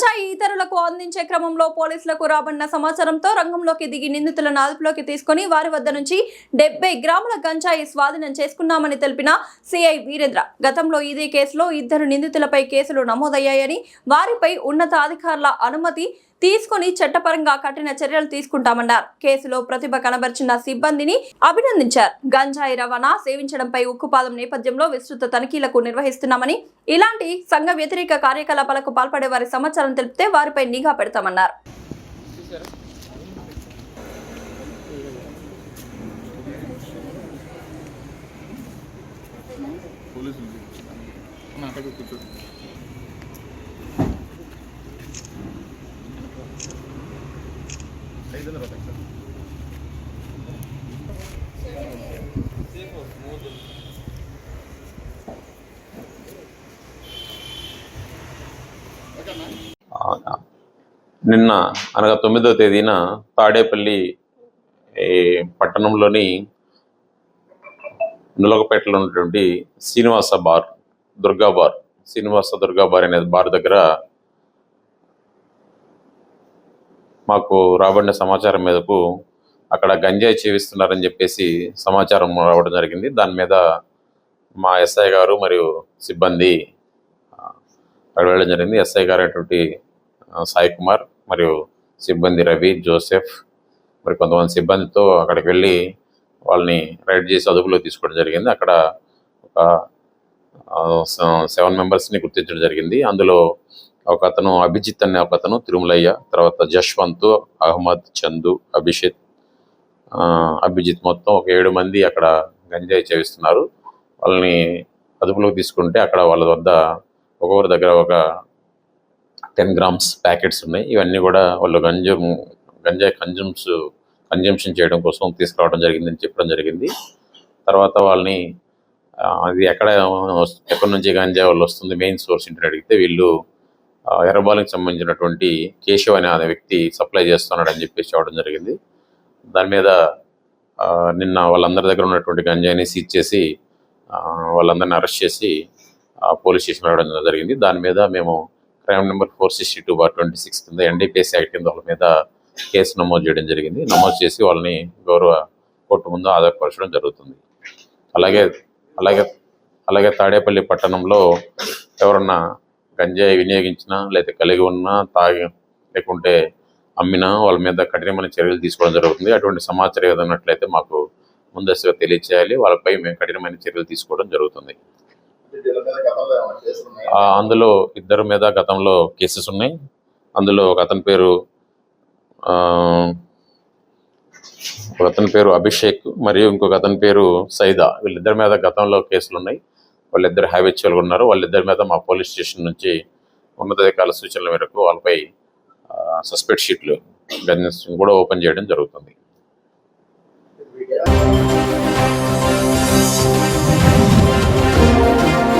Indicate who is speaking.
Speaker 1: గంజాయి ఇతరులకు అందించే క్రమంలో పోలీసులకు రాబడిన సమాచారంతో రంగంలోకి దిగి నిందితులను అదుపులోకి తీసుకుని వారి వద్ద నుంచి 70 గ్రాముల గంజాయి స్వాధీనం చేసుకున్నామని తెలిపిన సిఐ వీరేంద్ర. గతంలో ఇదే కేసులో 2 నిందితులపై కేసులు నమోదయ్యాయని, వారిపై ఉన్నతాధికారుల అనుమతి తీసుకుని చట్టపరంగా కఠిన చర్యలు తీసుకుంటామన్నారు. కేసులో ప్రతిభ కనబర్చిన సిబ్బందిని అభినందించారు. గంజాయి రవాణా సేవించడంపై ఉక్కుపాదం నేపథ్యంలో విస్తృత తనిఖీలకు నిర్వహిస్తున్నామని, ఇలాంటి సంఘ వ్యతిరేక కార్యకలాపాలకు పాల్పడే వారి సమాచారం తెలిపితే వారిపై నిఘా పెడతామన్నారు.
Speaker 2: నిన్న అనగా 9వ తేదీన తాడేపల్లి పట్టణంలోని నులకపేటలో ఉన్నటువంటి శ్రీనివాస దుర్గా బార్ అనే బార్ దగ్గర మాకు రాబడిన సమాచారం మేరకు అక్కడ గంజాయి సేవిస్తున్నారని చెప్పేసి సమాచారం రావడం జరిగింది. దాని మీద మా ఎస్ఐ గారు మరియు సిబ్బంది అక్కడ వెళ్ళడం జరిగింది. ఎస్ఐ గారు అయినటువంటి సాయి కుమార్ మరియు సిబ్బంది రవి, జోసెఫ్ మరి కొంతమంది సిబ్బందితో అక్కడికి వెళ్ళి వాళ్ళని రైడ్ చేసి అదుపులో తీసుకోవడం జరిగింది. అక్కడ ఒక 7 మెంబర్స్ని గుర్తించడం జరిగింది. అందులో ఒక అతను అభిజిత్ అనే ఒక అతను, తిరుమలయ్య, తర్వాత జశ్వంత్, అహ్మద్, చందు, అభిజిత్ మొత్తం ఒక 7 మంది అక్కడ గంజాయి సేవిస్తున్నారు. వాళ్ళని అదుపులోకి తీసుకుంటే అక్కడ వాళ్ళ వద్ద ఒక్కొక్కరి దగ్గర ఒక 10 గ్రామ్స్ ప్యాకెట్స్ ఉన్నాయి. ఇవన్నీ కూడా వాళ్ళు గంజాయి కన్జంప్షన్ చేయడం కోసం తీసుకురావడం జరిగిందని చెప్పడం జరిగింది. తర్వాత వాళ్ళని అది ఎక్కడి నుంచి గంజాయి వాళ్ళు వస్తుంది, మెయిన్ సోర్స్ ఏంటని అడిగితే వీళ్ళు ఎర్రబాలెంకి సంబంధించినటువంటి కేశవ్ అనే వ్యక్తి సప్లై చేస్తున్నాడు అని చెప్పేసి చెప్పడం జరిగింది. దాని మీద నిన్న వాళ్ళందరి దగ్గర ఉన్నటువంటి గంజాయిని సీజ్ చేసి వాళ్ళందరినీ అరెస్ట్ చేసి పోలీస్ స్టేషన్ రావడం జరిగింది. దాని మీద మేము క్రైమ్ నెంబర్ 462/26 కింద NDPS యాక్ట్ కింద వాళ్ళ మీద కేసు నమోదు చేయడం జరిగింది. నమోదు చేసి వాళ్ళని గౌరవ కోర్టు ముందు ఆధారపరచడం జరుగుతుంది. అలాగే తాడేపల్లి పట్టణంలో ఎవరన్నా గంజాయి వినియోగించినా లేదా కలిగి ఉన్నా లేకుంటే అమ్మినా వాళ్ళ మీద కఠినమైన చర్యలు తీసుకోవడం జరుగుతుంది. అటువంటి సమాచారం ఏదైనా ఉన్నట్లయితే మాకు ముందస్తుగా తెలియచేయాలి. వాళ్ళపై మేము కఠినమైన చర్యలు తీసుకోవడం జరుగుతుంది. అందులో 2 మీద గతంలో కేసెస్ ఉన్నాయి. అందులో ఒక అతని పేరు అభిషేక్ మరియు ఇంకొక అతని పేరు సైదా. వీళ్ళిద్దరి మీద గతంలో కేసులు ఉన్నాయి. వాళ్ళిద్దరు హ్యాబిచువల్గా ఉన్నారు. వాళ్ళిద్దరి మీద మా పోలీస్ స్టేషన్ నుంచి ఉన్నతాధికారుల సూచనల మేరకు వాళ్ళపై సస్పెక్ట్ షీట్లు కూడా ఓపెన్ చేయడం జరుగుతుంది.